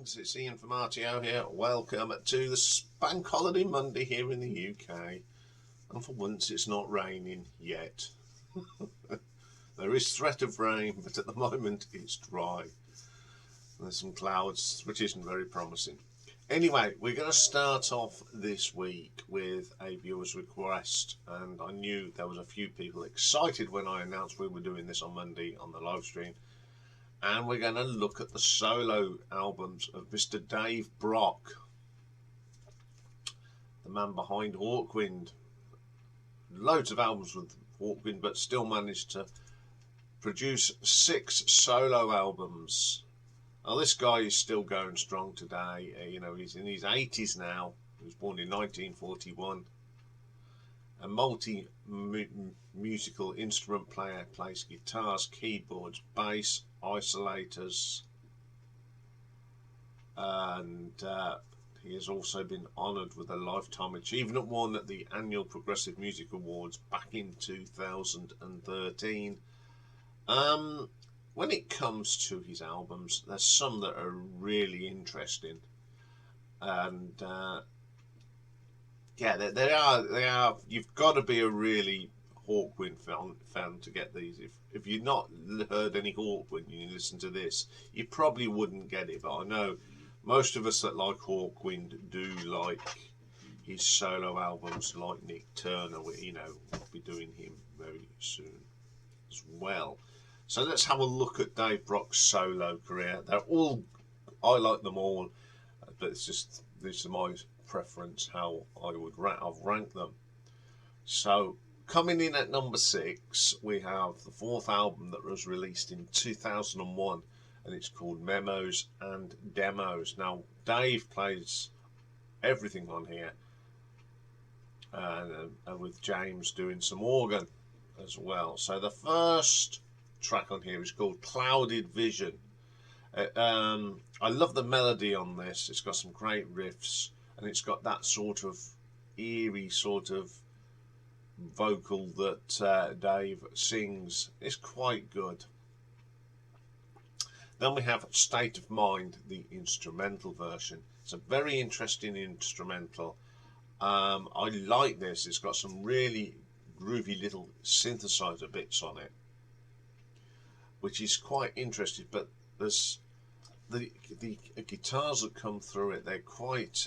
Greetings, it's Iain from RTO here. Welcome to the Bank Holiday Monday here in the UK. And for once it's not raining yet. There is threat of rain, but at the moment it's dry. There's some clouds, which isn't very promising. Anyway, we're going to start off this week with a viewer's request, and I knew there was a few people excited when I announced we were doing this on Monday on the live stream. And we're going to look at the solo albums of Mr. Dave Brock, the man behind Hawkwind. Loads of albums with Hawkwind, but still managed to produce 6 solo albums. Now this guy is still going strong today. He's in his 80s now. He was born in 1941. A multi-musical instrument player, plays guitars, keyboards, bass, isolators, and he has also been honoured with a Lifetime Achievement Award at the annual Progressive Music Awards back in 2013. When it comes to his albums, there's some that are really interesting, and they are. You've got to be a really Hawkwind fan to get these. If you've not heard any Hawkwind and you listen to this, you probably wouldn't get it. But I know most of us that like Hawkwind do like his solo albums, like Nick Turner. We'll be doing him very soon as well. So let's have a look at Dave Brock's solo career. I like them all, but it's just this is my preference how I've ranked them. So coming in at number 6, we have the 4th album that was released in 2001, and it's called Memos and Demos. Now Dave plays everything on here, and with James doing some organ as well. So the first track on here is called Clouded Vision. I love the melody on this. It's got some great riffs, and it's got that sort of eerie sort of vocal that Dave sings. It's quite good. Then we have State of Mind, the instrumental version. It's a very interesting instrumental. I like this. It's got some really groovy little synthesizer bits on it, which is quite interesting. But there's the guitars that come through it. They're quite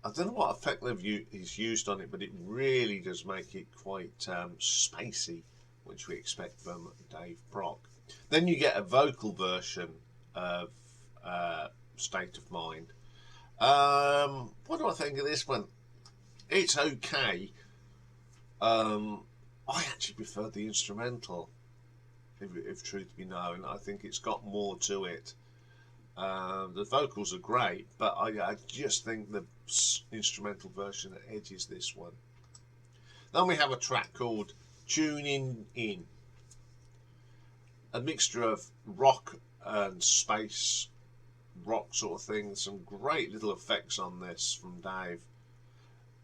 I don't know what effect he's used on it, but it really does make it quite spacey, which we expect from Dave Brock. Then you get a vocal version of State of Mind. What do I think of this one? It's okay. I actually prefer the instrumental, if truth be known. I think it's got more to it. The vocals are great, but I just think the instrumental version edges this one. Then we have a track called Tuning In. A mixture of rock and space rock sort of thing. Some great little effects on this from Dave.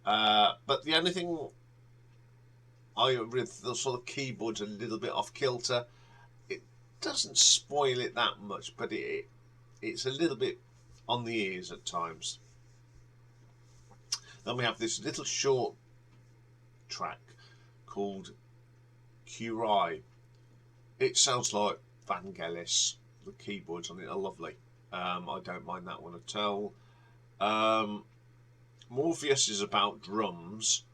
But the only thing with the sort of keyboards a little bit off kilter. It doesn't spoil it that much, but it's a little bit on the ears at times. Then we have this little short track called Curie. It sounds like Vangelis. The keyboards on it are lovely. I don't mind that one at all. Morpheus is about drums.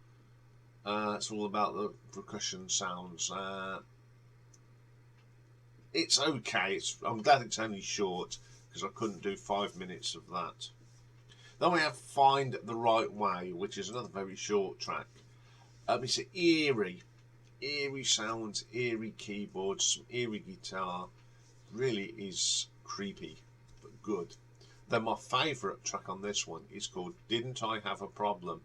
It's all about the percussion sounds. It's okay. I'm glad it's only short, because I couldn't do 5 minutes of that. Then we have Find the Right Way, which is another very short track. It's an eerie sounds, eerie keyboards, some eerie guitar. Really is creepy, but good. Then my favourite track on this one is called Didn't I Have a Problem?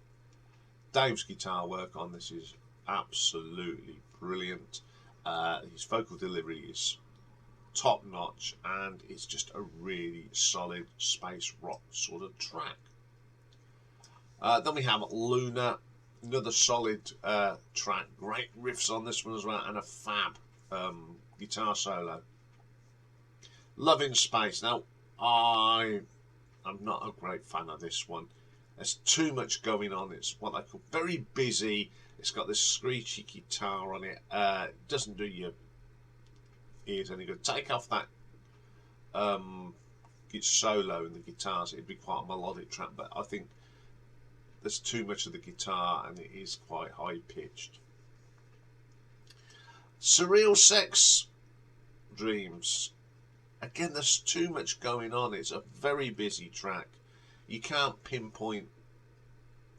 Dave's guitar work on this is absolutely brilliant. His vocal delivery is top notch, and it's just a really solid space rock sort of track. Then we have Luna, another solid track, great riffs on this one as well, and a fab guitar solo. Love in Space. Now I I'm not a great fan of this one. There's too much going on. It's what I call very busy. It's got this screechy guitar on it. It doesn't do your ears any good. Take off that solo in the guitars, it'd be quite a melodic track, but I think there's too much of the guitar and it is quite high pitched. Surreal Sex Dreams. Again, there's too much going on. It's a very busy track. You can't pinpoint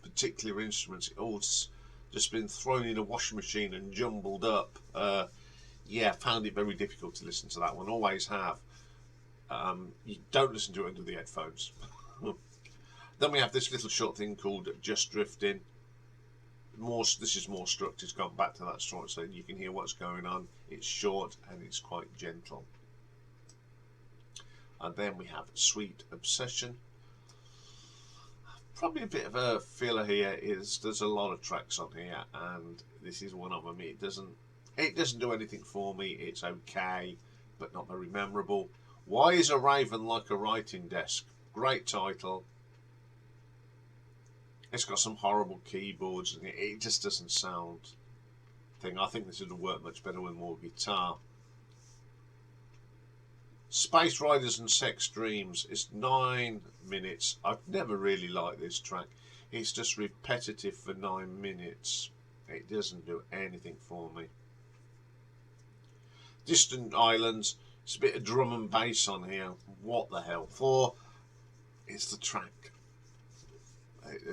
particular instruments. It all's just been thrown in a washing machine and jumbled up. Yeah, found it very difficult to listen to that one. Always have. You don't listen to it under the headphones. Then we have this little short thing called Just Drifting. This is more structured. It's gone back to that structure so you can hear what's going on. It's short and it's quite gentle. And then we have Sweet Obsession. Probably a bit of a filler here is there's a lot of tracks on here, and this is one of them. It doesn't do anything for me. It's okay, but not very memorable. Why is a Raven Like a Writing Desk? Great title. It's got some horrible keyboards and it just doesn't sound thing. I think this would have worked much better with more guitar. Space Riders and Sex Dreams is 9 minutes. I've never really liked this track. It's just repetitive for 9 minutes. It doesn't do anything for me. Distant Islands. It's a bit of drum and bass on here. What the hell for? It's the track.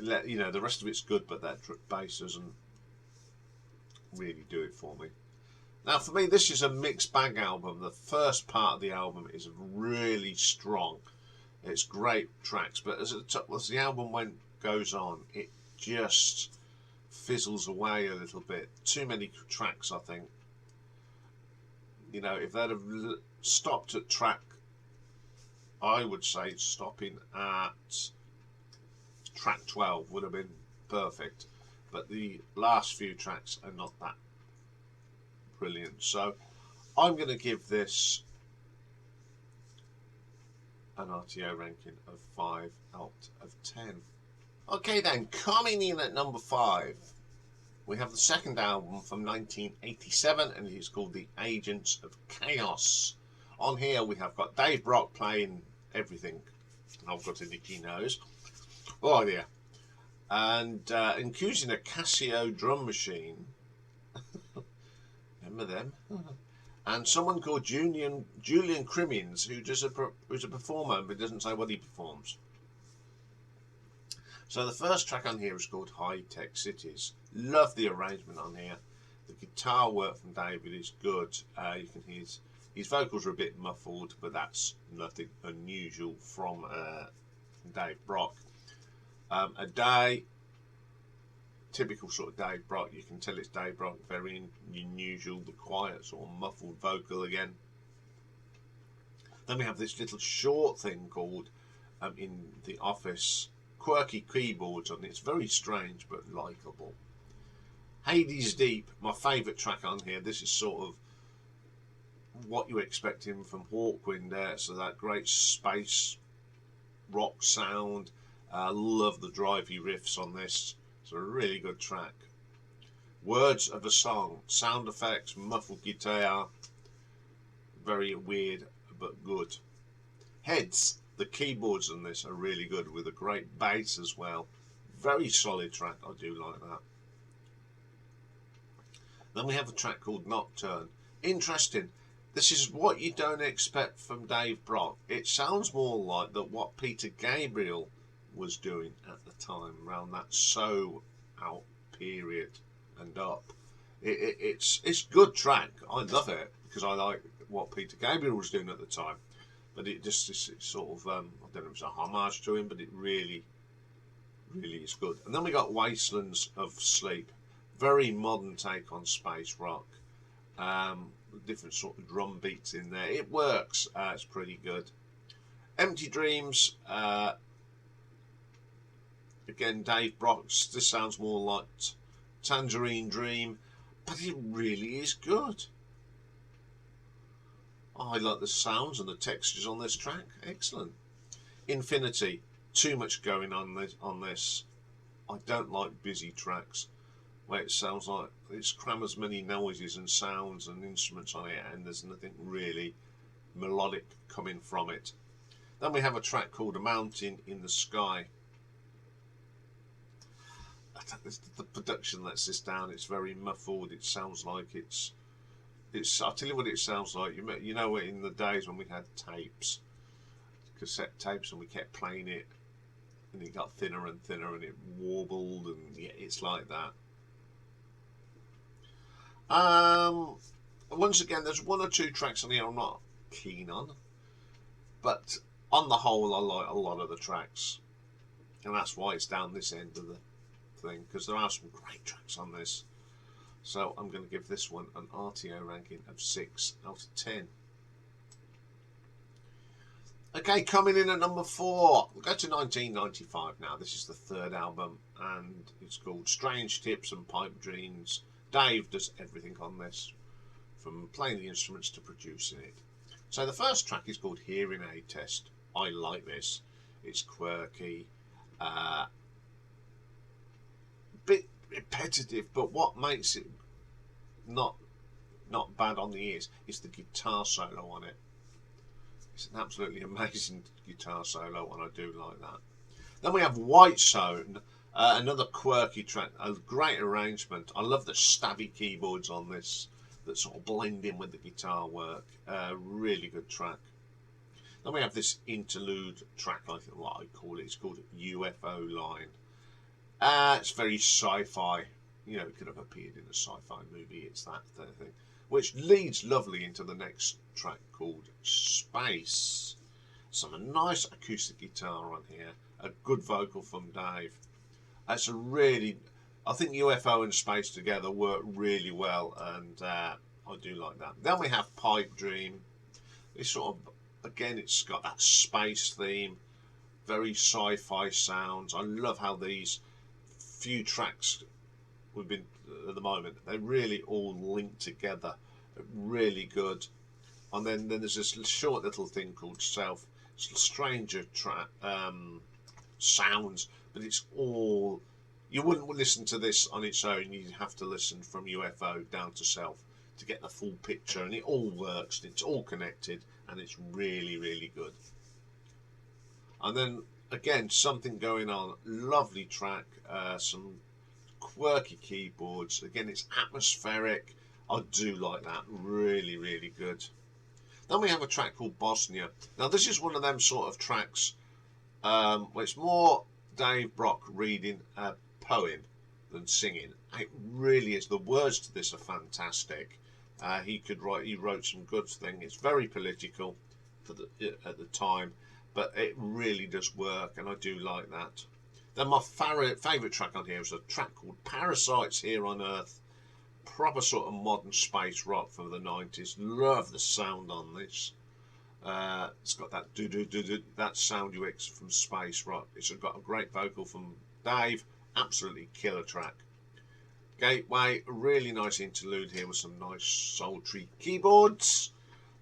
You know, the rest of it's good, but that bass doesn't really do it for me. Now, for me, this is a mixed bag album. The first part of the album is really strong. It's great tracks, but as the album goes on, it just fizzles away a little bit. Too many tracks, I think. You know, if they'd have stopped at track, I would say stopping at track 12 would have been perfect, but the last few tracks are not that brilliant. So I'm going to give this an RTO ranking of 5 out of 10. Okay then, coming in at number 5, we have the second album from 1987, and it's called The Agents of Chaos. On here we have got Dave Brock playing everything. I've got a nicky nose. Oh yeah. And using a Casio drum machine. Remember them? And someone called Julian Crimmins, who's a performer but doesn't say what he performs. So the first track on here is called High Tech Cities. Love the arrangement on here. The guitar work from David is good. You can hear his vocals are a bit muffled, but that's nothing unusual from Dave Brock. A Day, typical sort of Dave Brock. You can tell it's Dave Brock, very unusual, the quiet sort of muffled vocal again. Then we have this little short thing called In the Office. Quirky keyboards on it. It's very strange but likeable. Hades Deep, my favourite track on here. This is sort of what you expect him from Hawkwind there. So that great space rock sound. Love the drivey riffs on this. It's a really good track. Words of a Song, sound effects, muffled guitar, very weird but good. Heads, the keyboards on this are really good with a great bass as well. Very solid track, I do like that. Then we have a track called Nocturne. Interesting. This is what you don't expect from Dave Brock. It sounds more like what Peter Gabriel was doing at the time, around that So Out period and up. It's good track. I love it because I like what Peter Gabriel was doing at the time. But it's sort of I don't know if it's a homage to him, but it really is good. And then we got Wastelands of Sleep, very modern take on space rock. Different sort of drum beats in there. It works. It's pretty good. Empty Dreams. Again, Dave Brock's. This sounds more like Tangerine Dream, but it really is good. I like the sounds and the textures on this track. Excellent. Infinity, too much going on this. I don't like busy tracks where it sounds like it's cram as many noises and sounds and instruments on it, and there's nothing really melodic coming from it. Then we have a track called A Mountain in the Sky. The production lets this down. It's very muffled. It sounds like it's. I'll tell you what it sounds like. You know, in the days when we had tapes, cassette tapes, and we kept playing it, and it got thinner and thinner, and it warbled, and yeah, it's like that. Once again, there's one or two tracks on here I'm not keen on, but on the whole, I like a lot of the tracks, and that's why it's down this end of the thing, because there are some great tracks on this. So I'm going to give this one an RTO ranking of 6 out of 10. Okay, coming in at number 4, we'll go to 1995 now. This is the third album, and it's called Strange Tips and Pipe Dreams. Dave does everything on this, from playing the instruments to producing it. So the first track is called Hearing Aid Test. I like this. It's quirky, bit repetitive, but what makes it not bad on the ears is the guitar solo on it. It's an absolutely amazing guitar solo, and I do like that. Then we have White Zone, another quirky track, a great arrangement. I love the stabby keyboards on this that sort of blend in with the guitar work. Really good track. Then we have this interlude track, I think what I call it. It's called UFO Line. It's very sci-fi. You know, it could have appeared in a sci-fi movie. It's that thing. Which leads lovely into the next track called Space. Some nice acoustic guitar on here. A good vocal from Dave. It's a really... I think UFO and Space together work really well, and I do like that. Then we have Pipe Dream. It's sort of, again, it's got that space theme. Very sci-fi sounds. I love how these few tracks we've been at the moment, they really all link together. Really good. And then there's this short little thing called Stranger Sounds, but it's all, you wouldn't listen to this on its own. You'd have to listen from UFO down to Self to get the full picture, and it all works, it's all connected, and it's really, really good. And then again, something going on, lovely track, some quirky keyboards. Again, it's atmospheric. I do like that. Really, really good. Then we have a track called Bosnia. Now, this is one of them sort of tracks where it's more Dave Brock reading a poem than singing. It really is. The words to this are fantastic. He wrote some good thing. It's very political at the time, but it really does work, and I do like that. Then my favourite track on here is a track called Parasites Here on Earth. Proper sort of modern space rock from the 90s. Love the sound on this. It's got that do-do-do-do, that sound you expect from space rock. It's got a great vocal from Dave. Absolutely killer track. Gateway, a really nice interlude here with some nice sultry keyboards.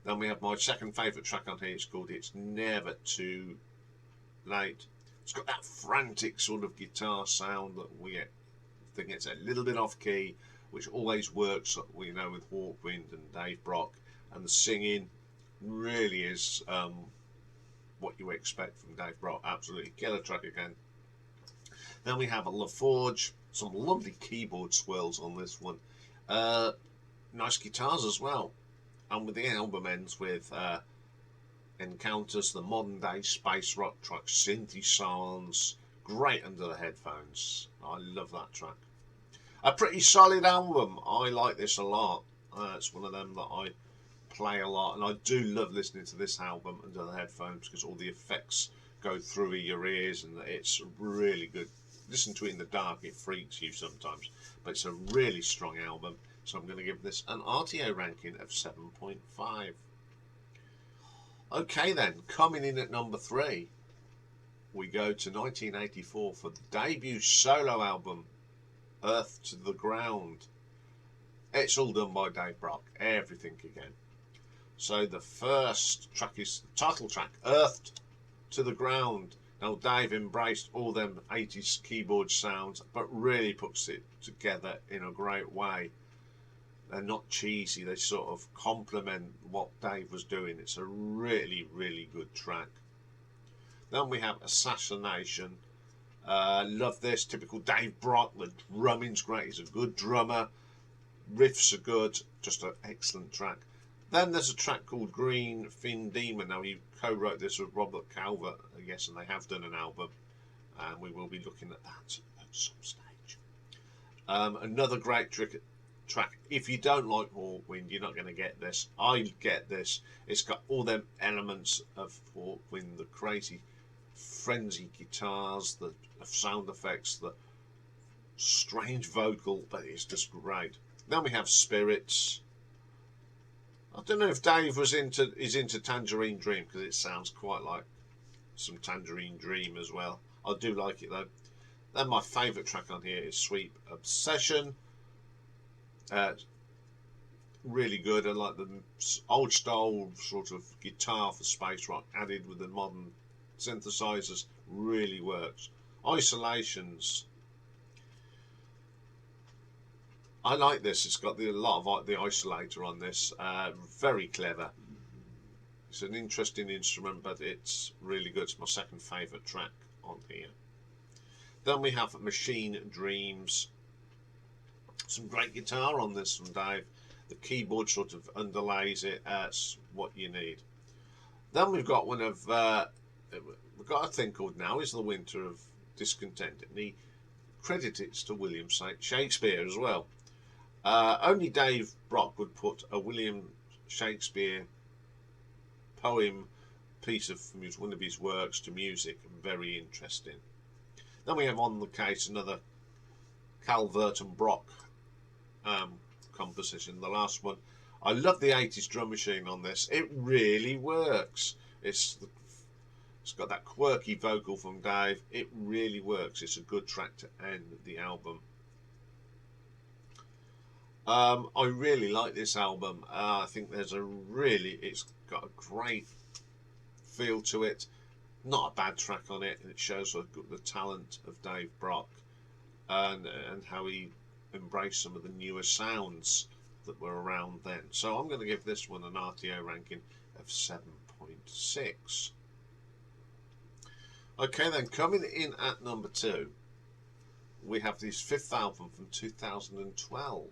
Then we have my second favourite track on here. It's called It's Never Too Late. It's got that frantic sort of guitar sound that we think it's a little bit off key, which always works, we know, with Hawkwind and Dave Brock. And the singing really is what you expect from Dave Brock. Absolutely killer track again. Then we have a La Forge, some lovely keyboard swirls on this one. Nice guitars as well. And with the album ends with Encounters, the modern day space rock track, synthy sounds, great under the headphones. I love that track. A pretty solid album. I like this a lot. It's one of them that I play a lot, and I do love listening to this album under the headphones because all the effects go through your ears, and it's really good. Listen to it in the dark, it freaks you sometimes, but it's a really strong album. So I'm going to give this an RTO ranking of 7.5. Okay then, coming in at number 3, we go to 1984 for the debut solo album, Earth to the Ground. It's all done by Dave Brock, everything again. So the first track is the title track, Earth to the ground. Now Dave embraced all them 80s keyboard sounds, but really puts it together in a great way. They're not cheesy, they sort of complement what Dave was doing. It's a really, really good track. Then we have Assassination. Love this, typical Dave Brock. The drumming's great, he's a good drummer. Riffs are good, just an excellent track. Then there's a track called Green Fin Demon. Now he co-wrote this with Robert Calvert, I guess, and they have done an album, and we will be looking at that at some stage. Another great track. If you don't like Hawkwind, you're not going to get this. I get this. It's got all them elements of Hawkwind, the crazy frenzy guitars, the sound effects, the strange vocal, but it's just great. Then we have Spirits. I don't know if Dave is into Tangerine Dream, because it sounds quite like some Tangerine Dream as well. I do like it though. Then my favourite track on here is Sweet Obsession. Really good. I like the old style sort of guitar for space rock added with the modern synthesizers. Really works. Isolations. I like this. It's got a lot of the isolator on this. Very clever. It's an interesting instrument, but it's really good. It's my second favourite track on here. Then we have Machine Dreams. Some great guitar on this from Dave. The keyboard sort of underlays it. That's what you need. Then we've got we've got a thing called Now Is the Winter of Discontent, and he credits it to William Shakespeare as well. Only Dave Brock would put a William Shakespeare poem piece of one of his works to music. Very interesting. Then we have On the Case, another Calvert and Brock composition, the last one. I love the 80s drum machine on this. It really works. It's got that quirky vocal from Dave. It really works. It's a good track to end the album. I really like this album. I think it's got a great feel to it. Not a bad track on it, and it shows the talent of Dave Brock and how he embraced some of the newer sounds that were around then. So I'm going to give this one an RTO ranking of 7.6. Okay, then coming in at number 2, we have his 5th album from 2012.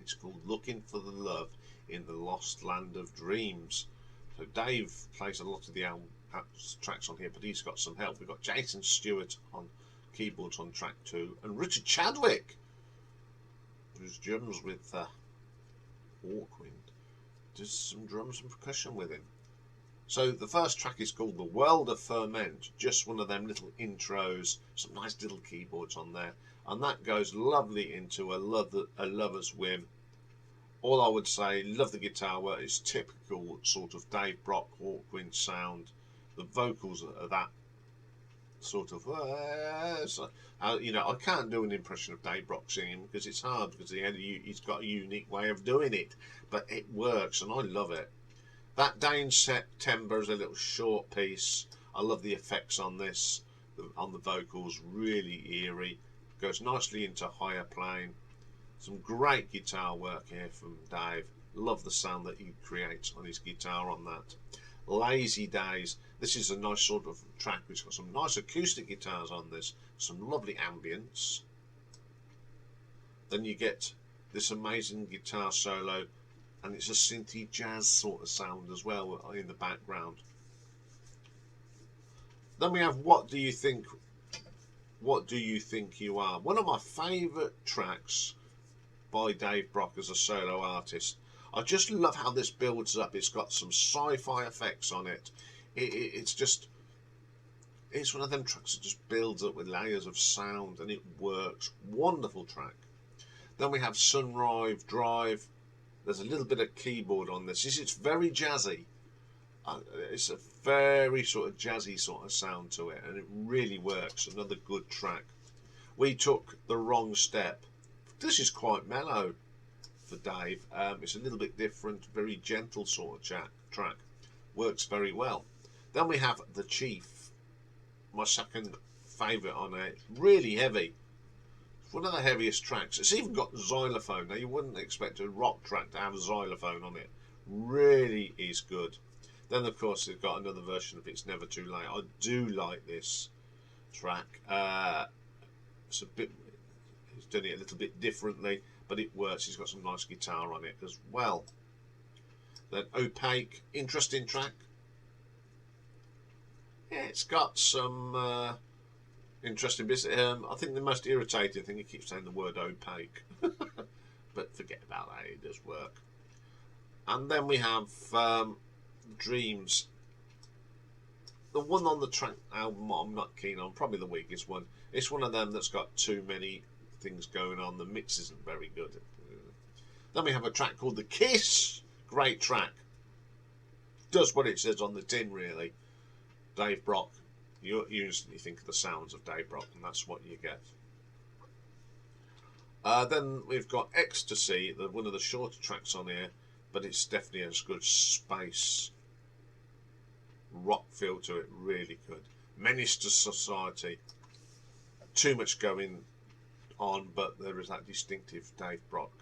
It's called Looking for the Love in the Lost Land of Dreams. So Dave plays a lot of the album tracks on here, but he's got some help. We've got Jason Stewart on keyboards on track 2, and Richard Chadwick, who's drums with Hawkwind, does some drums and percussion with him. So the first track is called The World of Ferment, just one of them little intros, some nice little keyboards on there, and that goes lovely into a lover's whim. All I would say, love the guitar work. It's typical sort of Dave Brock Hawkwind sound. The vocals are that sort of I can't do an impression of Dave Brock singing because it's hard, because he's got a unique way of doing it, but it works and I love it. That Day in September is a little short piece. I love the effects on this, on the vocals, really eerie, goes nicely into higher playing. Some great guitar work here from Dave. Love the sound that he creates on his guitar on that. Lazy Days. This is a nice sort of track which got some nice acoustic guitars on this, some lovely ambience. Then you get this amazing guitar solo, and it's a synthy jazz sort of sound as well in the background. Then we have What Do You Think You Are? One of my favourite tracks by Dave Brock as a solo artist. I just love how this builds up. It's got some sci-fi effects on it. It's one of them tracks that just builds up with layers of sound, and it works. Wonderful track. Then we have Sunrise Drive. There's a little bit of keyboard on this. It's very jazzy. It's a very sort of jazzy sort of sound to it, and it really works. Another good track. We Took the Wrong Step. This is quite mellow for Dave. It's a little bit different, very gentle sort of track. Works very well. Then we have The Chief, my second favourite on it. Really heavy. It's one of the heaviest tracks. It's even got xylophone. Now, you wouldn't expect a rock track to have a xylophone on it. Really is good. Then, of course, they've got another version of It's Never Too Late. I do like this track. It's a bit... He's done it a little bit differently, but it works. He's got some nice guitar on it as well. Then Opaque, interesting track. Yeah, it's got some interesting bits. I think the most irritating thing, he keeps saying the word opaque. But forget about that, it does work. And then we have Dreams. The one on the track album I'm not keen on, probably the weakest one. It's one of them that's got too many things going on. The mix isn't very good. Then we have a track called The Kiss. Great track. Does what it says on the tin, really. Dave Brock. You instantly think of the sounds of Dave Brock, and that's what you get. Then we've got Ecstasy, one of the shorter tracks on here, but it's definitely has good space rock feel to it, really good. Menace to Society. Too much going on, but there is that distinctive Dave Brock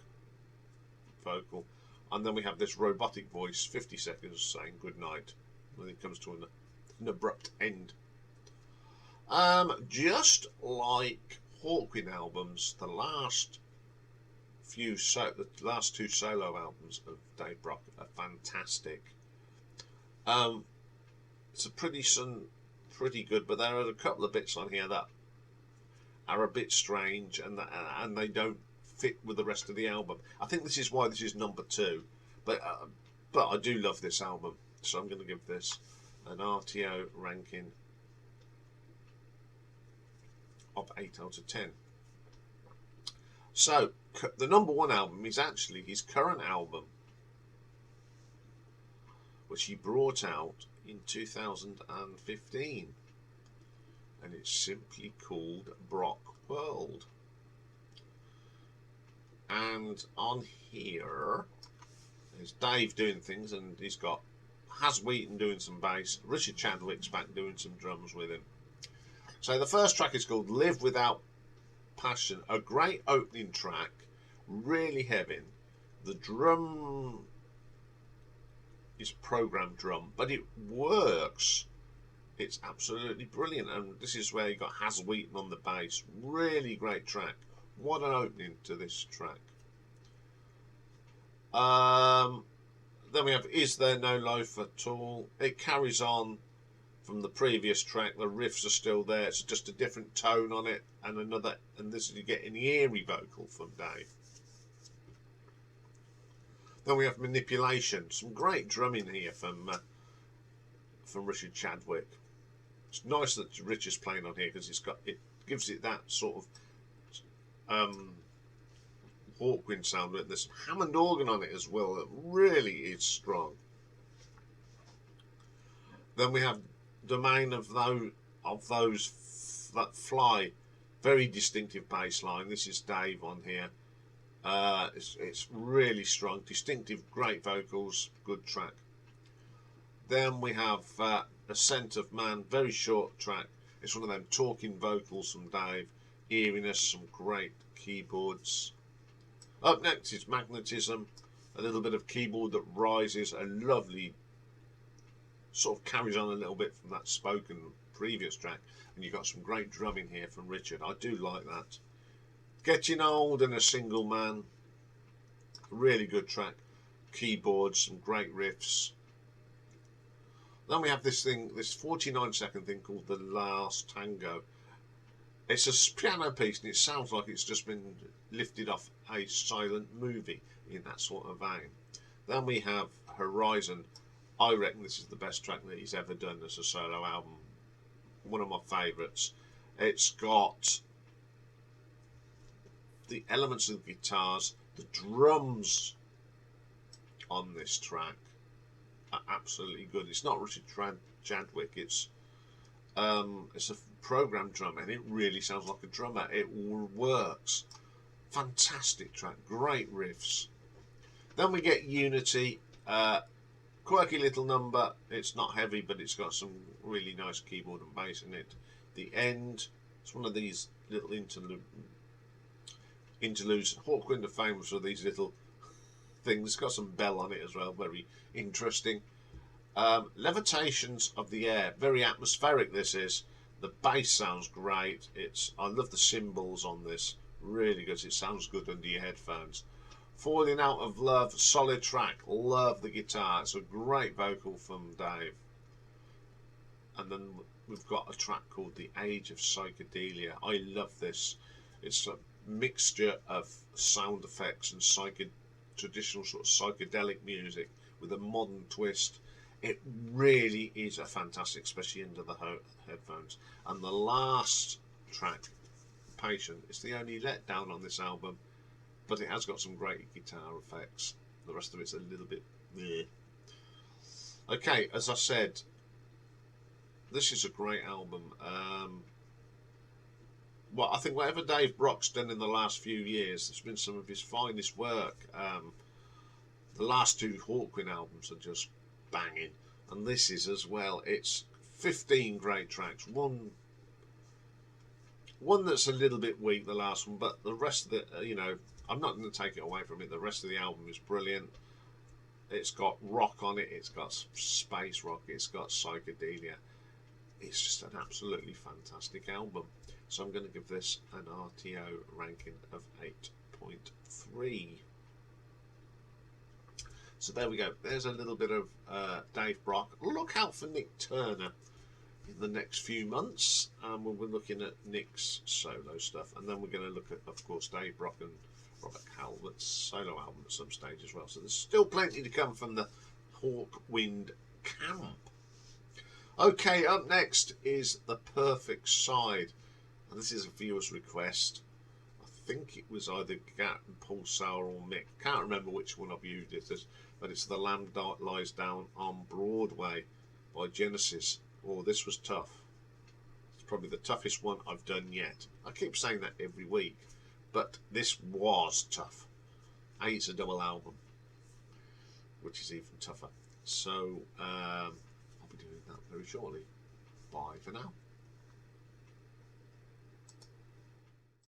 vocal. And then we have this robotic voice, 50 seconds, saying good night when it comes to an abrupt end. Just like Hawkwind albums, the last two solo albums of Dave Brock are fantastic. It's a pretty good, but there are a couple of bits on here that are a bit strange, and they don't fit with the rest of the album. I think this is why this is number 2, but I do love this album, so I'm going to give this an RTO ranking of 8 out of 10. So the number 1 album is actually his current album, which he brought out in 2015, and it's simply called Brockworld. And on here is Dave doing things, and he's got Has Wheaton doing some bass, Richard Chadwick's back doing some drums with him. So the first track is called Live Without Passion, a great opening track, really heavy. The drum is programmed drum, but it works. It's absolutely brilliant, and this is where you got Has Wheaton on the bass. Really great track. What an opening to this track. Then we have Is There No Life at All. It carries on from the previous track. The riffs are still there. It's just a different tone on it, and this you get an eerie vocal from Dave. Then we have Manipulation. Some great drumming here from Richard Chadwick. It's nice that Rich is playing on here because it gives it that sort of Hawkwind sound. There's some Hammond organ on it as well that really is strong. Then we have Domain of those that fly. Very distinctive bass line. This is Dave on here. It's really strong, distinctive, great vocals, good track. Then we have Ascent of Man, very short track. It's one of them talking vocals from Dave. Eeriness, some great keyboards. Up next is Magnetism, a little bit of keyboard that rises, a lovely sort of carries on a little bit from that spoken previous track, and you've got some great drumming here from Richard. I do like that. Getting Old and A Single Man, really good track. Keyboards, some great riffs. Then we have this 49-second thing called The Last Tango. It's a piano piece, and it sounds like it's just been lifted off a silent movie in that sort of vein. Then we have Horizon. I reckon this is the best track that he's ever done as a solo album. One of my favourites. It's got the elements of the guitars, the drums on this track are absolutely good. It's not Richard Chadwick. It's a programmed drum, and it really sounds like a drummer. It works. Fantastic track. Great riffs. Then we get Unity, quirky little number. It's not heavy, but it's got some really nice keyboard and bass in it. The end, it's one of these little interludes. Hawkwind are famous for these little things. It's got some bell on it as well, very interesting. Levitations of the air, very atmospheric this is. The bass sounds great. I love the cymbals on this, really good. It sounds good under your headphones. Falling Out of Love, solid track, love the guitar. It's a great vocal from Dave. And then we've got a track called The Age of Psychedelia. I love this. It's a mixture of sound effects and traditional sort of psychedelic music with a modern twist. It really is a fantastic, especially under the headphones. And the last track, Patient, is the only letdown on this album, but it has got some great guitar effects. The rest of it's a little bit meh. Okay, as I said, this is a great album. Well, I think whatever Dave Brock's done in the last few years, it's been some of his finest work. The last two Hawkwind albums are just banging, and this is as well. It's 15 great tracks. One that's a little bit weak, the last one, but the rest of it, I'm not going to take it away from it. The rest of the album is brilliant. It's got rock on it. It's got space rock. It's got psychedelia. It's just an absolutely fantastic album. So I'm going to give this an RTO ranking of 8.3. So there we go. There's a little bit of Dave Brock. Look out for Nick Turner in the next few months. We'll be looking at Nick's solo stuff. And then we're going to look at, of course, Dave Brock and Robert Calvert's solo album at some stage as well. So there's still plenty to come from the Hawkwind camp. Okay, up next is The Perfect Side. And this is a viewer's request. I think it was either Gat and Paul Sauer or Mick. Can't remember which one I've used it as, but it's The Lamb Lies Down on Broadway by Genesis. Oh, this was tough. It's probably the toughest one I've done yet. I keep saying that every week, but this was tough. It's a double album, which is even tougher. So I'll be doing that very shortly. Bye for now.